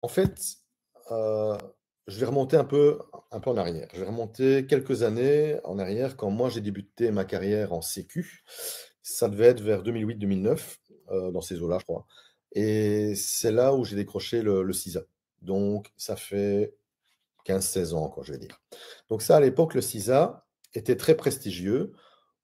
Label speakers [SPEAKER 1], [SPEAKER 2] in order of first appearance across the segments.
[SPEAKER 1] En fait, heu, je vais remonter un peu en arrière. Je vais remonter quelques années en arrière quand moi j'ai débuté ma carrière en sécu. Ça devait être vers 2008-2009, dans ces eaux-là, je crois, et c'est là où j'ai décroché le CISA. Donc ça fait 15-16 ans, quoi, je vais dire. Donc ça, à l'époque, le CISA était très prestigieux.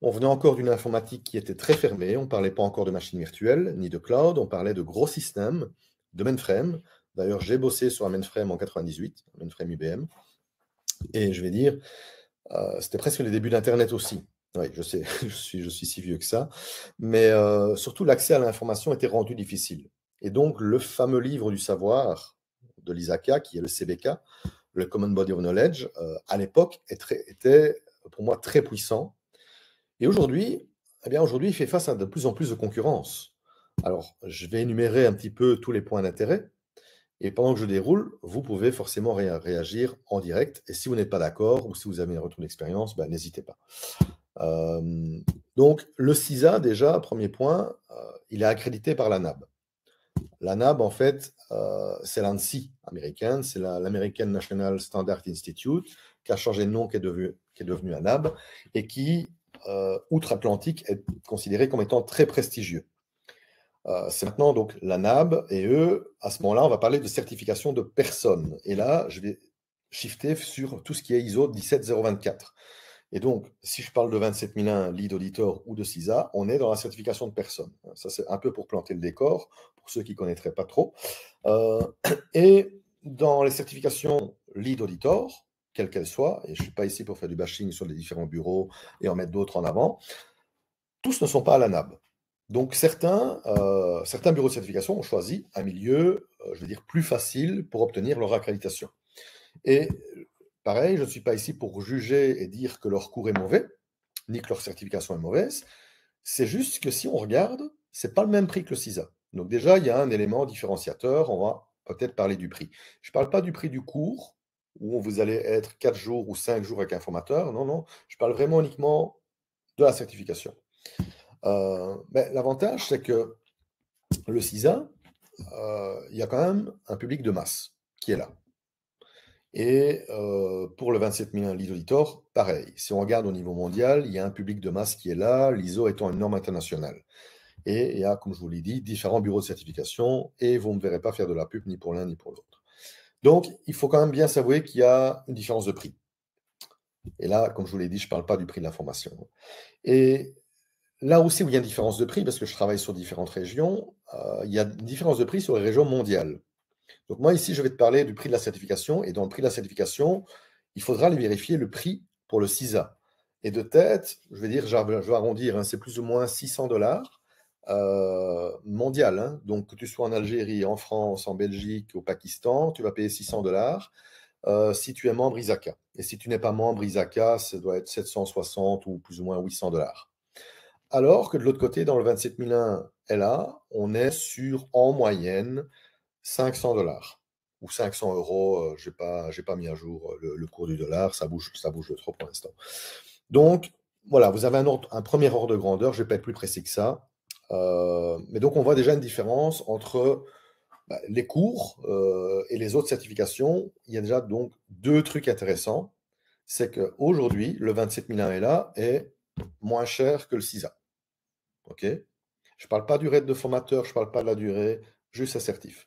[SPEAKER 1] On venait encore d'une informatique qui était très fermée. On ne parlait pas encore de machines virtuelles ni de cloud. On parlait de gros systèmes, de mainframe. D'ailleurs, j'ai bossé sur un mainframe en 98, un mainframe IBM. Et je vais dire, c'était presque les débuts d'Internet aussi. Oui, je sais, je suis si vieux que ça. Mais surtout, l'accès à l'information était rendu difficile. Et donc, le fameux livre du savoir de l'ISACA, qui est le CBK, le Common Body of Knowledge, à l'époque, était pour moi très puissant. Et aujourd'hui, eh bien, aujourd'hui, il fait face à de plus en plus de concurrence. Alors, je vais énumérer un petit peu tous les points d'intérêt. Et pendant que je déroule, vous pouvez forcément réagir en direct. Et si vous n'êtes pas d'accord ou si vous avez un retour d'expérience, ben, n'hésitez pas. Euh, donc, le CISA, déjà, premier point, il est accrédité par la NAB. La NAB, en fait, c'est l'ANSI américaine, c'est l'American National Standard Institute, qui a changé de nom, qui est devenu la NAB, et qui, outre-Atlantique, est considéré comme étant très prestigieux. C'est maintenant donc la NAB, et eux, à ce moment-là, on va parler de certification de personnes. Et là, je vais shifter sur tout ce qui est ISO 17024. Et donc, si je parle de 27001 lead auditor ou de CISA, on est dans la certification de personnes. Ça, c'est un peu pour planter le décor, pour ceux qui ne connaîtraient pas trop. Euh, et dans les certifications lead auditor, quelles qu'elles soient, et je ne suis pas ici pour faire du bashing sur les différents bureaux et en mettre d'autres en avant, tous ne sont pas à la NAB. Donc certains bureaux de certification ont choisi un milieu, je veux dire, plus facile pour obtenir leur accréditation. Et pareil, je ne suis pas ici pour juger et dire que leur cours est mauvais, ni que leur certification est mauvaise. C'est juste que si on regarde, c'est pas le même prix que le CISA. Donc déjà, il y a un élément différenciateur. On va peut-être parler du prix. Je ne parle pas du prix du cours, où vous allez être 4 jours ou 5 jours avec un formateur. Non, non. Je parle vraiment uniquement de la certification. Mais l'avantage, c'est que le CISA, il y a quand même un public de masse qui est là. Et pour le 27001 Lead Auditor, pareil. Si on regarde au niveau mondial, il y a un public de masse qui est là, l'ISO étant une norme internationale. Et il y a, comme je vous l'ai dit, différents bureaux de certification, et vous ne me verrez pas faire de la pub ni pour l'un ni pour l'autre. Donc, il faut quand même bien s'avouer qu'il y a une différence de prix. Et là, comme je vous l'ai dit, je ne parle pas du prix de l'information. Et là aussi où il y a une différence de prix, parce que je travaille sur différentes régions, il y a une différence de prix sur les régions mondiales. Donc moi, ici, je vais te parler du prix de la certification. Et dans le prix de la certification, il faudra aller vérifier le prix pour le CISA. Et de tête, je vais dire, je vais arrondir, hein, c'est plus ou moins 600 dollars mondial. Hein. Donc que tu sois en Algérie, en France, en Belgique, au Pakistan, tu vas payer 600 dollars si tu es membre ISACA. Et si tu n'es pas membre ISACA, ça doit être 760 ou plus ou moins 800 dollars. Alors que de l'autre côté, dans le 27001 LA, on est sur en moyenne 500 dollars ou 500 euros. J'ai pas mis à jour le cours du dollar, ça bouge de trop pour l'instant. Donc, voilà, vous avez un premier ordre de grandeur, je ne vais pas être plus précis que ça. Mais donc, on voit déjà une différence entre les cours et les autres certifications. Il y a déjà donc deux trucs intéressants. C'est qu'aujourd'hui, le 27001 LA est moins cher que le CISA. OK? Je ne parle pas du rate de formateur, je ne parle pas de la durée, juste assertif.